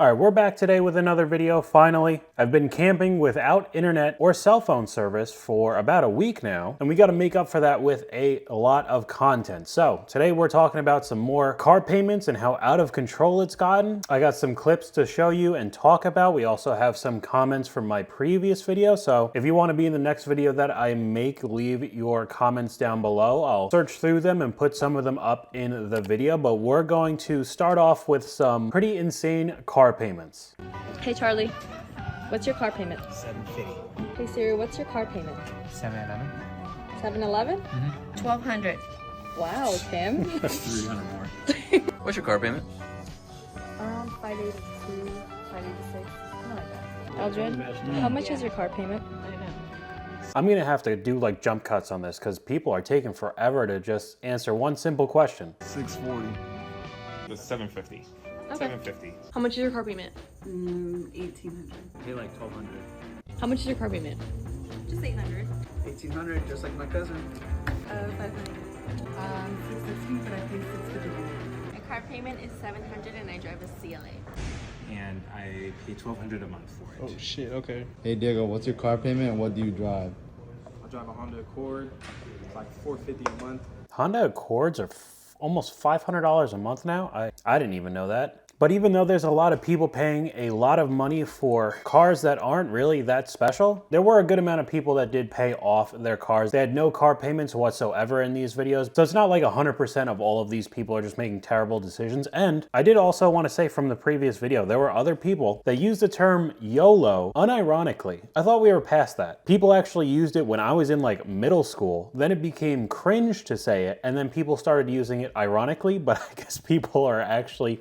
All right, we're back today with another video, finally. I've been camping without internet or cell phone service for about a week now, and we got to make up for that with a lot of content. So today we're talking about some more car payments and how out of control it's gotten. I got some clips to show you and talk about. We also have some comments from my previous video, so if you want to be in the next video that I make, leave your comments down below. I'll search through them and put some of them up in the video, but we're going to start off with some pretty insane car payments. Hey Charlie, what's your car payment? $750. Hey Siri, what's your car payment? 711. 7-Eleven? 1200. Wow, Tim. 300 more. What's your car payment? 582, 586, something like that. Eldred, how much is your car payment? I don't know. I'm gonna have to do like jump cuts on this because people are taking forever to just answer one simple question. 640. The 750. Okay. 750. How much is your car payment? 1800. Pay like 1200. How much is your car payment? Just 800. 1800, just like my cousin. 500. 660, but I pay 650. My car payment is $700 and I drive a CLA. And I pay $1,200 a month for it. Oh shit, okay. Hey Diego, what's your car payment and what do you drive? I drive a Honda Accord. It's like $450 a month. Honda Accords are almost $500 a month now. I didn't even know that. But even though there's a lot of people paying a lot of money for cars that aren't really that special, there were a good amount of people that did pay off their cars. They had no car payments whatsoever in these videos. So it's not like 100% of all of these people are just making terrible decisions. And I did also want to say from the previous video, there were other people that used the term YOLO unironically. I thought we were past that. People actually used it when I was in like middle school. Then it became cringe to say it. And then people started using it ironically, but I guess people are actually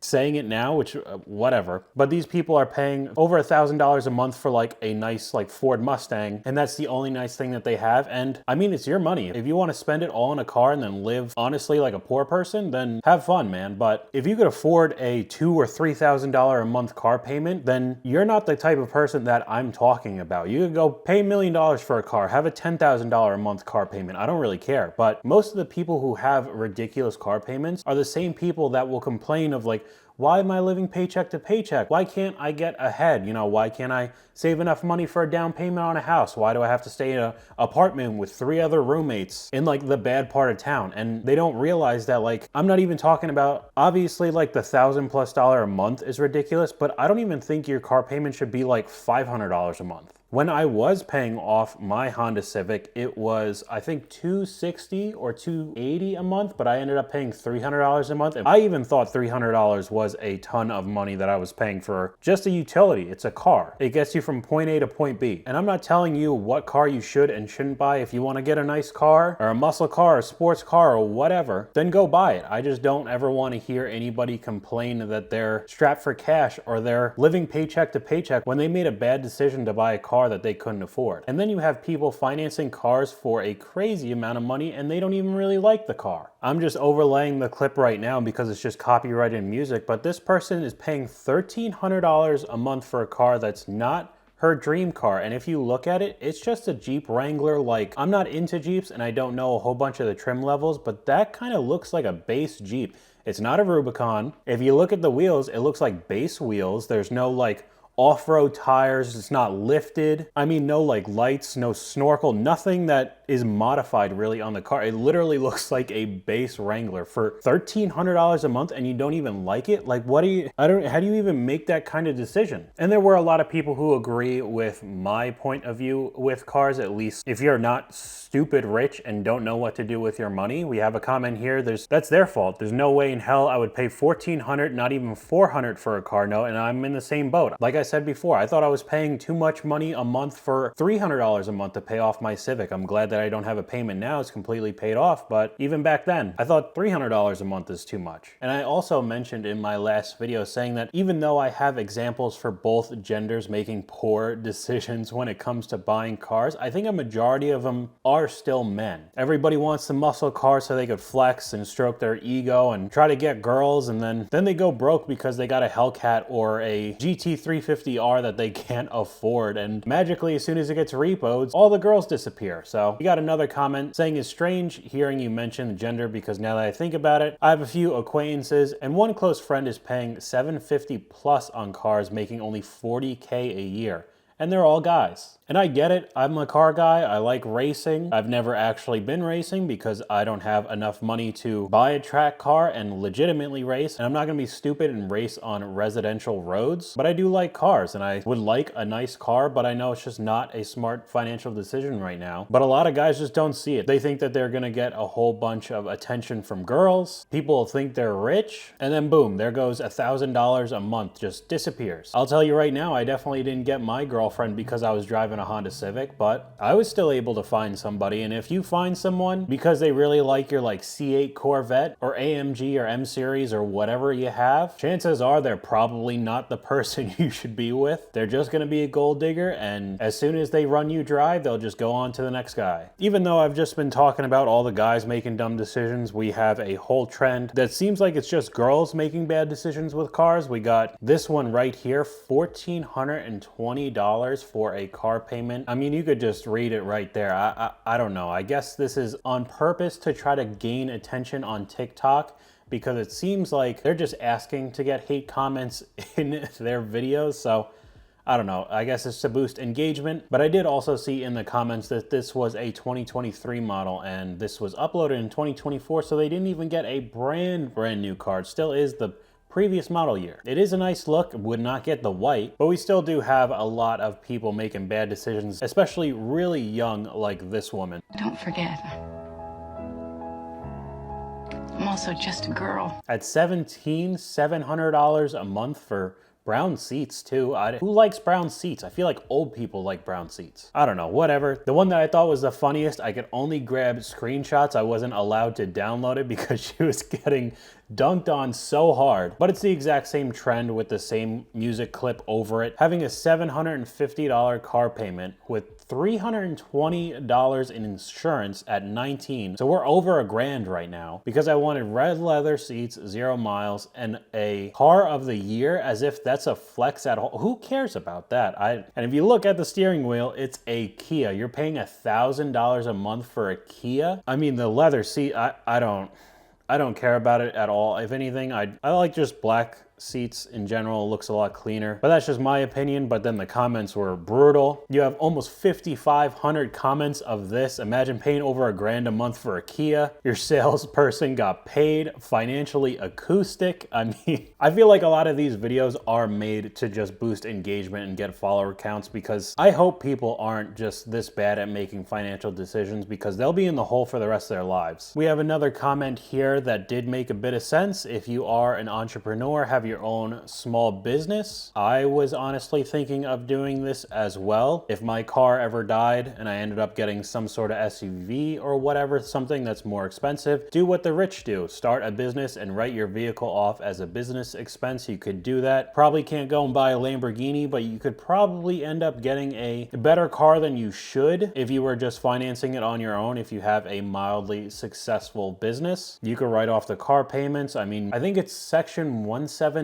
saying it now, which whatever. But these people are paying over $1,000 a month for like a nice like Ford Mustang, and that's the only nice thing that they have. And I mean, it's your money. If you want to spend it all in a car and then live honestly like a poor person, then have fun, man. But if you could afford a $2,000 or $3,000 a month car payment, then you're not the type of person that I'm talking about. You could go pay $1 million for a car, have a $10,000 a month car payment. I don't really care. But most of the people who have ridiculous car payments are the same people that will complain of like, why am I living paycheck to paycheck? Why can't I get ahead? You know, why can't I save enough money for a down payment on a house? Why do I have to stay in an apartment with 3 other roommates in like the bad part of town? And they don't realize that like, I'm not even talking about, obviously like the $1,000+ a month is ridiculous, but I don't even think your car payment should be like $500 a month. When I was paying off my Honda Civic, it was, I think, $260 or $280 a month, but I ended up paying $300 a month. And I even thought $300 was a ton of money that I was paying for just a utility. It's a car. It gets you from point A to point B. And I'm not telling you what car you should and shouldn't buy. If you want to get a nice car or a muscle car or a sports car or whatever, then go buy it. I just don't ever want to hear anybody complain that they're strapped for cash or they're living paycheck to paycheck when they made a bad decision to buy a car that they couldn't afford. And then you have people financing cars for a crazy amount of money and they don't even really like the car. I'm just overlaying the clip right now because it's just copyrighted music, but this person is paying $1,300 a month for a car that's not her dream car. And if you look at it, it's just a Jeep Wrangler. Like, I'm not into Jeeps and I don't know a whole bunch of the trim levels, but that kind of looks like a base Jeep. It's not a Rubicon. If you look at the wheels, it looks like base wheels. There's no like off-road tires, it's not lifted. I mean, no like lights, no snorkel, nothing that is modified really on the car. It literally looks like a base Wrangler for $1,300 a month and you don't even like it. Like, how do you even make that kind of decision? And there were a lot of people who agree with my point of view with cars, at least if you're not stupid rich and don't know what to do with your money. We have a comment here, that's their fault. There's no way in hell I would pay $1,400, not even $400 for a car note, and I'm in the same boat. Like I said before, I thought I was paying too much money a month for $300 a month to pay off my Civic. I'm glad that I don't have a payment now. It's completely paid off, but even back then, I thought $300 a month is too much. And I also mentioned in my last video saying that even though I have examples for both genders making poor decisions when it comes to buying cars, I think a majority of them are still men. Everybody wants the muscle car so they could flex and stroke their ego and try to get girls, and then they go broke because they got a Hellcat or a GT350R that they can't afford, and magically as soon as it gets repoed, all the girls disappear. So We got another comment saying it's strange hearing you mention gender because now that I think about it, I have a few acquaintances and one close friend is paying $750 plus on cars making only $40K a year. And they're all guys. And I get it, I'm a car guy, I like racing. I've never actually been racing because I don't have enough money to buy a track car and legitimately race. And I'm not gonna be stupid and race on residential roads. But I do like cars and I would like a nice car, but I know it's just not a smart financial decision right now. But a lot of guys just don't see it. They think that they're gonna get a whole bunch of attention from girls. People think they're rich, and then boom, there goes $1,000 a month, just disappears. I'll tell you right now, I definitely didn't get my girlfriend because I was driving a Honda Civic, but I was still able to find somebody. And if you find someone because they really like your like C8 Corvette or AMG or M Series or whatever you have, chances are they're probably not the person you should be with. They're just gonna be a gold digger, and as soon as they run you dry, they'll just go on to the next guy. Even though I've just been talking about all the guys making dumb decisions, we have a whole trend that seems like it's just girls making bad decisions with cars. We got this one right here, $1,420 for a car payment. I mean, you could just read it right there. I don't know. I guess this is on purpose to try to gain attention on TikTok because it seems like they're just asking to get hate comments in their videos. So I don't know. I guess it's to boost engagement. But I did also see in the comments that this was a 2023 model and this was uploaded in 2024. So they didn't even get a brand new car. It still is the previous model year. It is a nice look, would not get the white, but we still do have a lot of people making bad decisions, especially really young like this woman. Don't forget, I'm also just a girl. At $700 a month for brown seats too. Who likes brown seats? I feel like old people like brown seats. I don't know, whatever. The one that I thought was the funniest, I could only grab screenshots. I wasn't allowed to download it because she was getting dunked on so hard. But it's the exact same trend with the same music clip over it. Having a $750 car payment with $320 in insurance at 19. So we're over $1,000 right now because I wanted red leather seats, 0 miles, and a car of the year, as if that's a flex at all. Who cares about that? And if you look at the steering wheel, it's a Kia. You're paying $1,000 a month for a Kia. I mean, the leather seat, I don't care about it at all. If anything, I like just black seats in general. It looks a lot cleaner, but that's just my opinion. But then the comments were brutal. You have almost 5,500 comments of this. Imagine paying over $1,000 a month for a Kia. Your salesperson got paid. Financially acoustic. I mean, I feel like a lot of these videos are made to just boost engagement and get follower counts, because I hope people aren't just this bad at making financial decisions, because they'll be in the hole for the rest of their lives. We have another comment here that did make a bit of sense. If you are an entrepreneur, have your own small business. I was honestly thinking of doing this as well. If my car ever died and I ended up getting some sort of SUV or whatever, something that's more expensive, do what the rich do. Start a business and write your vehicle off as a business expense. You could do that. Probably can't go and buy a Lamborghini, but you could probably end up getting a better car than you should if you were just financing it on your own. If you have a mildly successful business, you could write off the car payments. I mean, I think it's section 179.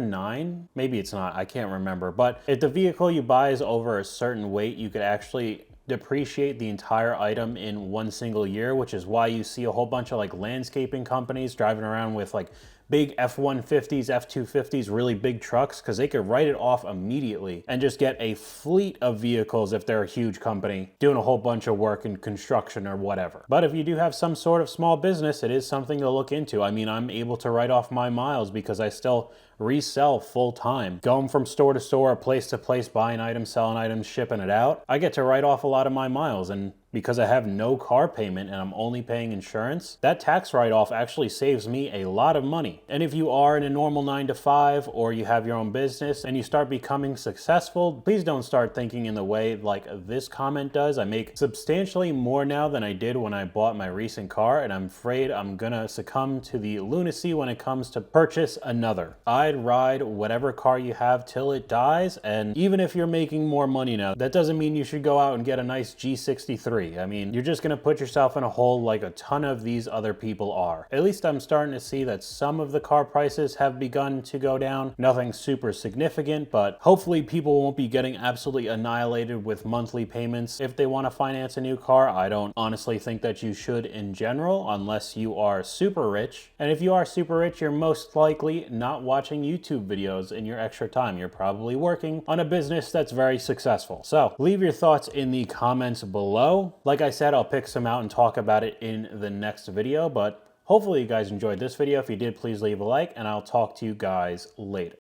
Maybe it's not, I can't remember. But if the vehicle you buy is over a certain weight, you could actually depreciate the entire item in one single year, which is why you see a whole bunch of like landscaping companies driving around with like big F-150s, F-250s, really big trucks, because they could write it off immediately and just get a fleet of vehicles if they're a huge company doing a whole bunch of work in construction or whatever. But if you do have some sort of small business, it is something to look into. I mean, I'm able to write off my miles because I still resell full time. Going from store to store, place to place, buying items, selling items, shipping it out. I get to write off a lot of my miles, and because I have no car payment and I'm only paying insurance, that tax write-off actually saves me a lot of money. And if you are in a normal 9-to-5 or you have your own business and you start becoming successful, please don't start thinking in the way like this comment does. I make substantially more now than I did when I bought my recent car, and I'm afraid I'm gonna succumb to the lunacy when it comes to purchase another. I ride whatever car you have till it dies. And even if you're making more money now, that doesn't mean you should go out and get a nice G63. I mean, you're just gonna put yourself in a hole like a ton of these other people are. At least I'm starting to see that some of the car prices have begun to go down. Nothing super significant, but hopefully people won't be getting absolutely annihilated with monthly payments if they want to finance a new car. I don't honestly think that you should in general, unless you are super rich. And if you are super rich, you're most likely not watching YouTube videos in your extra time. You're probably working on a business that's very successful. So leave your thoughts in the comments below. Like I said, I'll pick some out and talk about it in the next video, but hopefully you guys enjoyed this video. If you did, please leave a like, and I'll talk to you guys later.